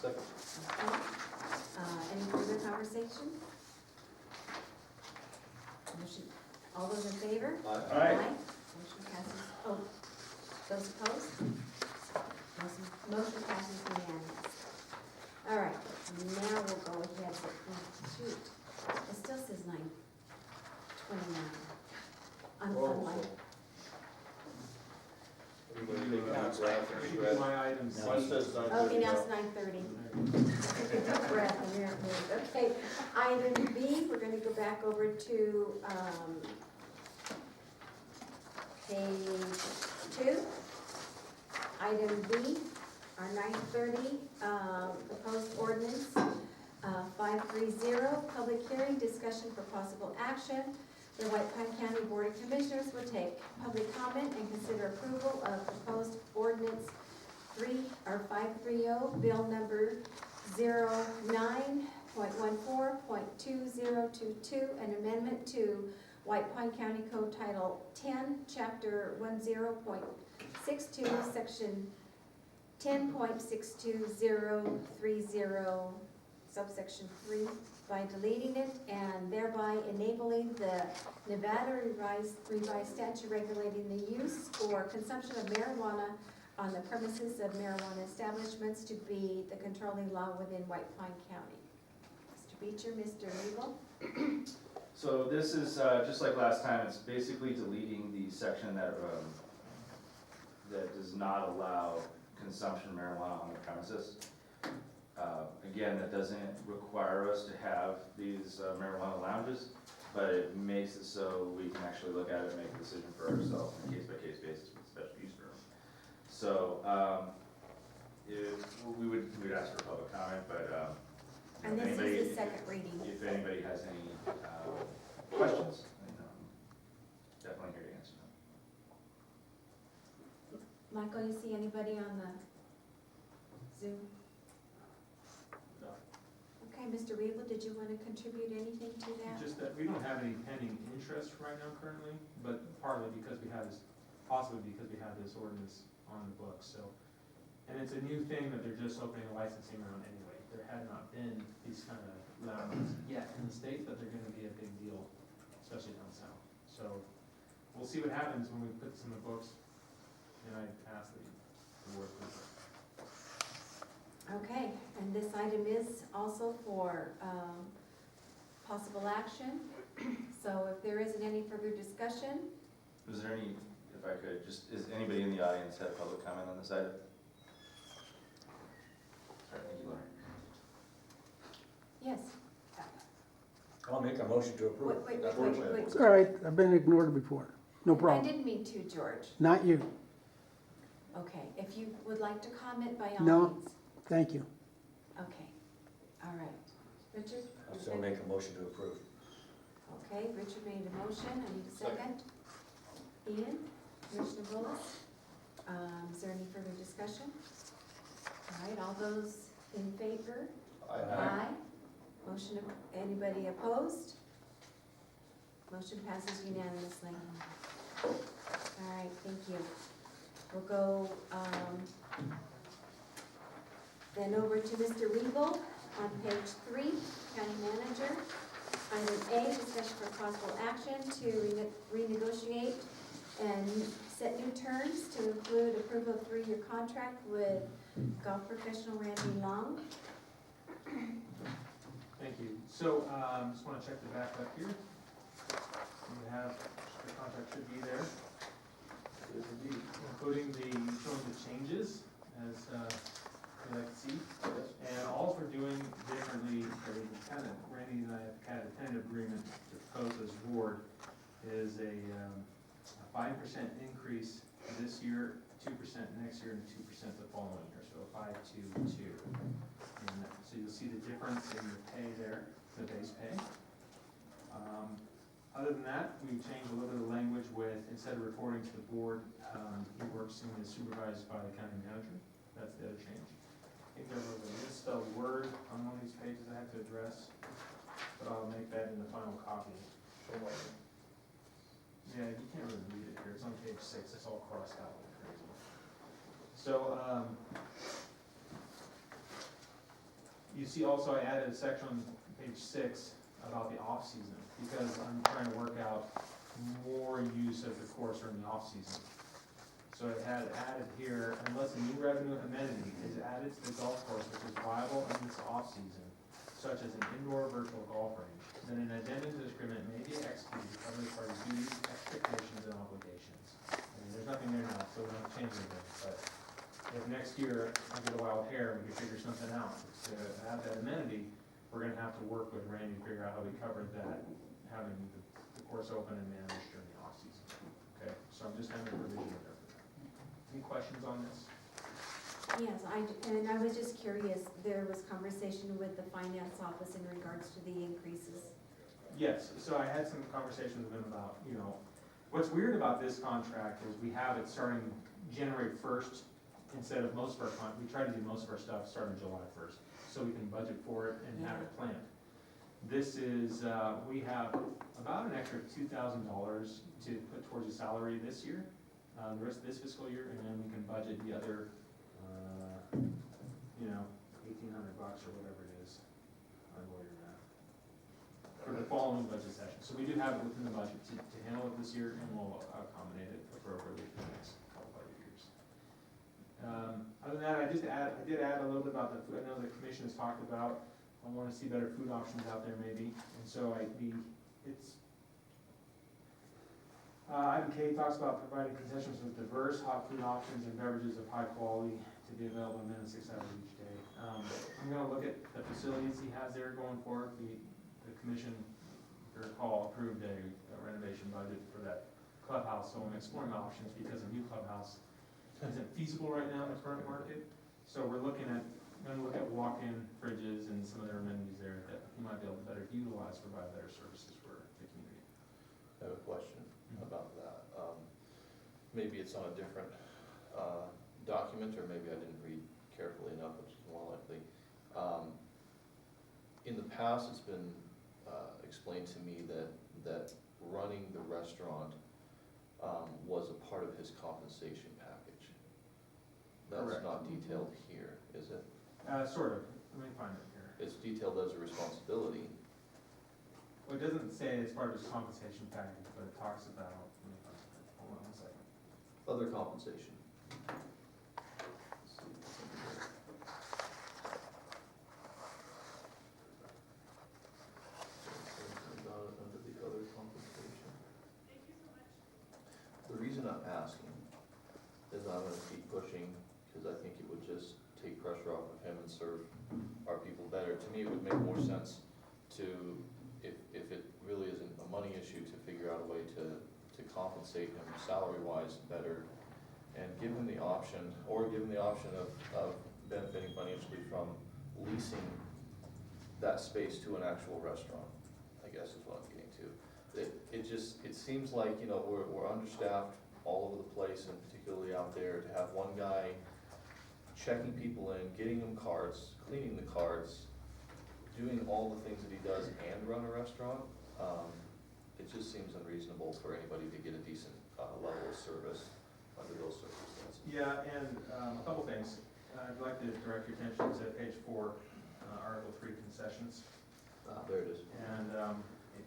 Second. Okay. Any further conversation? Motion, all those in favor? Aye. Motion passes, oh, those opposed? Motion passes unanimous. All right, now we'll go ahead, but, shoot, it still says 9:29. On my, Everybody take notes, Ralph, and Read Brad. my items. One says 9:30. okay, now it's 9:30. Breath, and you're moved. Okay, item B, we're gonna go back over to, page 2. Item B, our 9:30, proposed ordinance, 530, public hearing, discussion for possible action. The White Pine County Board of Commissioners will take public comment and consider approval of proposed ordinance 530, bill number 09.14.2022, an amendment to White Pine County Code Title 10, Chapter 10.62, Section 10.62030, subsection 3, by deleting it and thereby enabling the Nevada revised statute regulating the use or consumption of marijuana on the premises of marijuana establishments to be the controlling law within White Pine County. Mr. Beecher, Mr. Riegel? So this is, just like last time, it's basically deleting the section that, that does not allow consumption of marijuana on the premises. Again, that doesn't require us to have these marijuana lounges, but it makes it so we can actually look at it and make a decision for ourselves on a case-by-case basis with special use permit. So, we'd ask for public comment, but, And if this anybody- is the second reading. If anybody has any questions, then definitely here to answer them. Michael, you see anybody on the Zoom? No. Okay, Mr. Riegel, did you want to contribute anything to that? Just that we don't have any pending interest right now currently, but partly because we have this, possibly because we have this ordinance on the books, so. And it's a new thing that they're just opening a licensing round anyway. There had not been these kind of lounges yet in the state, but they're gonna be a big deal, especially down south. So we'll see what happens when we put this in the books, and I ask that you work with it. Okay, and this item is also for possible action. So if there isn't any further discussion, Is there any, if I could, just, is anybody in the audience have public comment on this item? All right, thank you, Laura. yes. I'll make a motion to approve. Wait. It's all right, I've been ignored before. No I problem. didn't mean to, George. Not you. Okay, if you would like to comment by all No. means. Thank you. Okay, all right. Richard? I'll still make a motion to approve. Okay, Richard made a motion, I need a second. Ian, Commissioner Bullis, is there any further discussion? All right, all those in favor? Aye. Motion, anybody opposed? Motion passes unanimously. All right, thank you. We'll go, then over to Mr. Riegel on page 3, County Manager. Item A, discussion for possible action to renegotiate and set new terms to include approval of 3-year contract with golf professional Randy Long. Thank you. So, just wanna check the back up here. We have, the contract should be there. It is indeed, including showing the changes as, you like to see. And all we're doing differently, Randy and I have had a tentative agreement to propose as board, is a 5% increase this year, 2% next year, and 2% the following year, so 5-2-2. And so you'll see the difference in your pay there, the base pay. Other than that, we changed a little bit of language with, instead of reporting to the board, he works and is supervised by the county manager. That's the other change. I think there was a misspelled word on one of these pages I have to address, but I'll make that in the final copy. Yeah, you can't really read it here, it's on page 6, it's all crossed out like crazy. So, You see also I added a section on page 6 about the off-season, because I'm trying to work out more use of the course during the off-season. So it had added here, unless a new revenue amenity is added to the golf course which is viable in this off-season, such as an indoor virtual golf range, then an addendum to this agreement may be executed to cover the parties' duties, expectations, and obligations. I mean, there's nothing there now, so we're not changing anything, but if next year I get a wild hair and we can figure something out to add that amenity, we're gonna have to work with Randy to figure out how we covered that, having the course open and managed during the off-season. Okay, so I'm just having a provision there for that. Any questions on this? Yes, and I was just curious, there was conversation with the finance office in regards to the increases. Yes, so I had some conversations with him about, what's weird about this contract is we have it starting January 1st instead of most of our, we try to do most of our stuff starting July 1st, so we can budget for it and have it planned. This is, we have about an extra $2,000 to put towards the salary this year, the rest of this fiscal year, and then we can budget the other, $1,800 or whatever it is, on lawyer math, for the following budget session. So we do have it within the budget to handle it this year, and we'll accommodate it appropriately for the next couple of years. Other than that, I did add a little bit about the food. I know the commission has talked about, I want to see better food options out there maybe, and so item K talks about providing concessions with diverse hot food options and beverages of high quality to be available in minutes 6 hours each day. I'm gonna look at the facilities he has there going forward. The commission, if you recall, approved a renovation budget for that clubhouse, so I'm exploring options because a new clubhouse isn't feasible right now in the current market. So we're gonna look at walk-in fridges and some of their amenities there that you might be able to better utilize, provide better services for the community. I have a question about that. Maybe it's on a different document, or maybe I didn't read carefully enough, which is more likely. In the past, it's been explained to me that running the restaurant was a part of his compensation package. That's Correct. not detailed here, is it? Sort of. Let me find it here. It's detailed as a responsibility. Well, it doesn't say it's part of his compensation package, but it talks about, let me find it. Hold on one second. Other compensation. Let's see what's under there. Something about it under the other compensation. The reason I'm asking is I'm gonna keep pushing, because I think it would just take pressure off of him and serve our people better. To me, it would make more sense to, if it really isn't a money issue, to figure out a way to compensate him salary-wise better, and give him the option, or give him the option of benefiting financially from leasing that space to an actual restaurant, I guess is what I'm getting to. It seems like, we're understaffed all over the place, and particularly out there, to have one guy checking people in, getting them cards, cleaning the cards, doing all the things that he does and run a restaurant. It just seems unreasonable for anybody to get a decent level of service under those circumstances. Yeah, and a couple things. I'd like to direct your attention to page 4, Article 3 concessions. There it is. And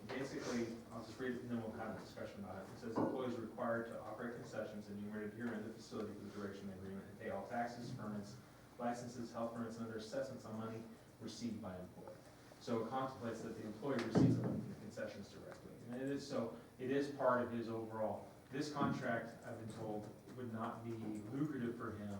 basically, I'll just read it and then we'll have a discussion about it. It says employees are required to operate concessions enumerated herein in the facility for the duration of the agreement and pay all taxes, permits, licenses, health permits, and other assessments on money received by employee. So it contemplates that the employee receives the money from the concessions directly. And it is part of his overall, this contract, I've been told, would not be lucrative for him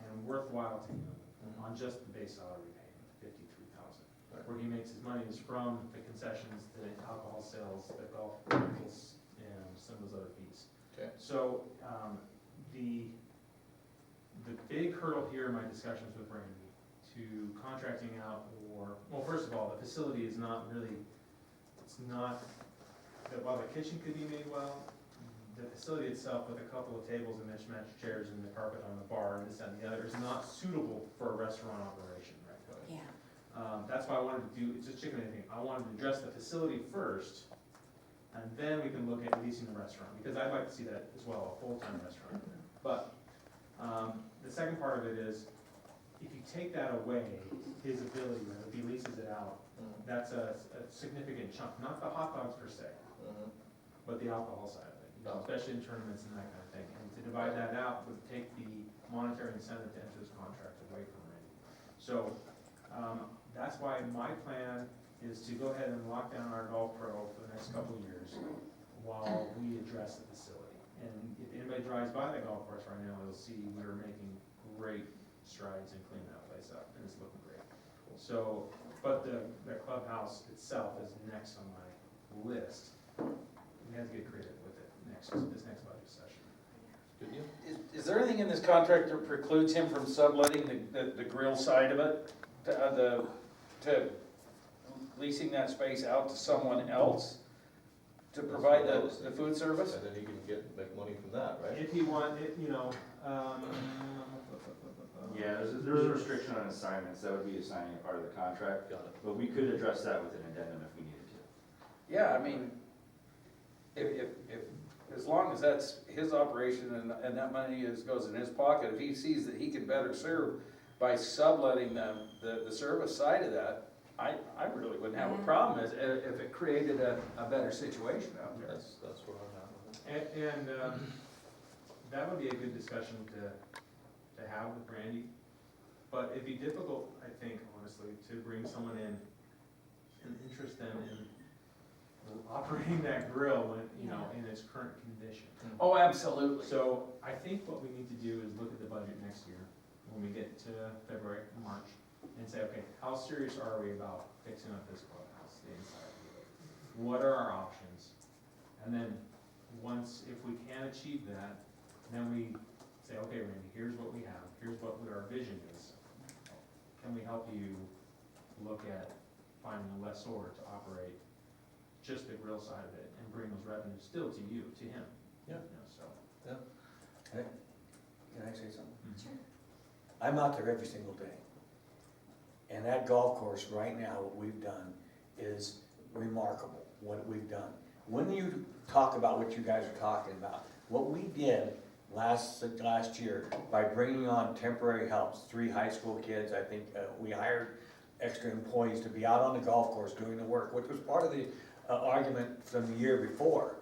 and worthwhile to him on just the base salary payment, $53,000. Where he makes his money is from the concessions, the alcohol sales, the golf rentals, and some of those other fees. Okay. So, the big hurdle here in my discussions with Randy to contracting out well, first of all, the facility is not really, while the kitchen could be made well, the facility itself with a couple of tables and mismatched chairs and the carpet on the bar and this and the other is not suitable for a restaurant operation, right, Cody? Yeah. That's why I wanted to do, it's just chicken and egg thing. I wanted to address the facility first, and then we can look at leasing the restaurant, because I'd like to see that as well, a full-time restaurant. But, the second part of it is, if you take that away, his ability, if he leases it out, that's a significant chunk, not the hot dogs per se, but the alcohol side of it, you know, Oh. especially in tournaments and that kind of thing. And to divide that out would take the monetary incentive to enter this contract away from Randy. So, that's why my plan is to go ahead and lock down our Golf Pro for the next couple of years while we address the facility. And if anybody drives by the golf course right now, they'll see we're making great strides in cleaning that place up, and it's looking great. So, but the clubhouse itself is next on my list. We have to get creative with it this next budget session. Good deal. Is there anything in this contract that precludes him from subletting the grill side of it, to leasing that space out to someone else to provide the food service? And then he can make money from that, right? If you want, it, you know, Yeah, there's a restriction on assignments, that would be assigning a part of the contract, Got it. but we could address that with an addendum if we needed to. Yeah, I mean, if, as long as that's his operation and that money goes in his pocket, if he sees that he can better serve by subletting the service side of that, I really wouldn't have a problem if it created a better situation out there. That's where I'm at with it. and that would be a good discussion to have with Randy. But it'd be difficult, I think, honestly, to bring someone in and interest them in operating that grill when, you know, in its current condition. Oh, absolutely. So I think what we need to do is look at the budget next year, when we get to February, March, and say, okay, how serious are we about fixing up this clubhouse, the inside of it? What are our options? And then, once, if we can achieve that, then we say, okay, Randy, here's what we have, here's what our vision is. Can we help you look at finding a lessor to operate just the grill side of it and bring those revenues still to you, to him? Yeah. You know, so. Can I say something? Sure. I'm out there every single day. And that golf course right now, what we've done is remarkable, what we've done. When you talk about what you guys are talking about, what we did last year by bringing on temporary helps, 3 high school kids, I think we hired extra employees to be out on the golf course doing the work, which was part of the argument from the year before,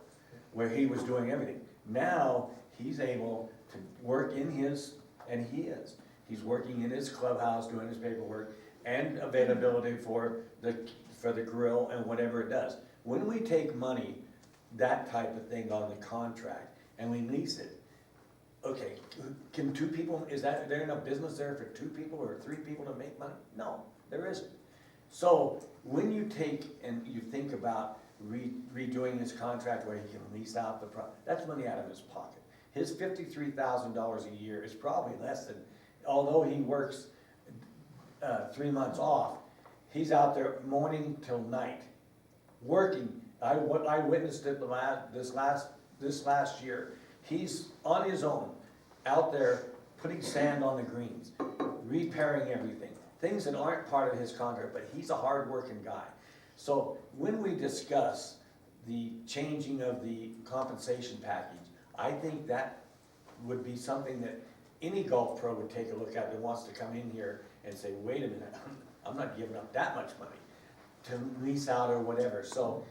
where he was doing everything. Now, he's able to work in his, and he is, he's working in his clubhouse, doing his paperwork, and availability for the grill and whatever it does. When we take money, that type of thing on the contract, and we lease it, okay, can 2 people, is there enough business there for 2 people or 3 people to make money? No, there isn't. So when you take and you think about redoing his contract where he can lease out that's money out of his pocket. His $53,000 a year is probably less than, although he works 3 months off, he's out there morning till night, working. I witnessed it this last year. He's on his own, out there putting sand on the greens, repairing everything, things that aren't part of his contract, but he's a hard-working guy. So when we discuss the changing of the compensation package, I think that would be something that any golf pro would take a look at that wants to come in here and say, wait a minute, I'm not giving up that much money to lease out or whatever. So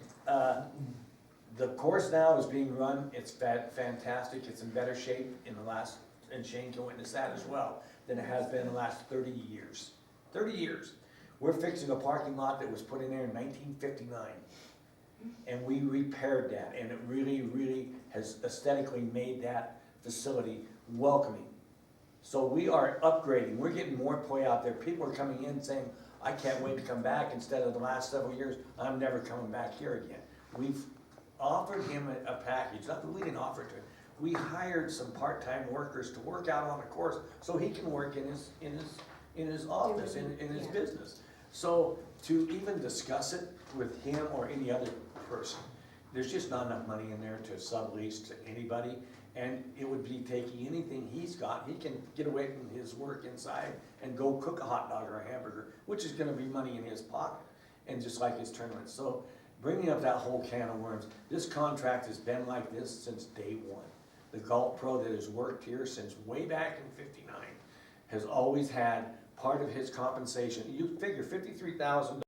the course now is being run, it's fantastic, it's in better shape in the last, and Shane can witness that as well, than it has been in the last 30 years. 30 years. We're fixing a parking lot that was put in there in 1959. And we repaired that, and it really, really has aesthetically made that facility welcoming. So we are upgrading, we're getting more play out there. People are coming in saying, I can't wait to come back, instead of the last several years, I'm never coming back here again. We've offered him a package, not that we didn't offer it to him. We hired some part-time workers to work out on the course so he can work in his office, in his business. So to even discuss it with him or any other person, there's just not enough money in there to sublease to anybody. And it would be taking anything he's got, he can get away from his work inside and go cook a hot dog or a hamburger, which is gonna be money in his pocket, and just like his tournament. So bringing up that whole can of worms, this contract has been like this since day one. The golf pro that has worked here since way back in '59 has always had part of his compensation, you figure $53,000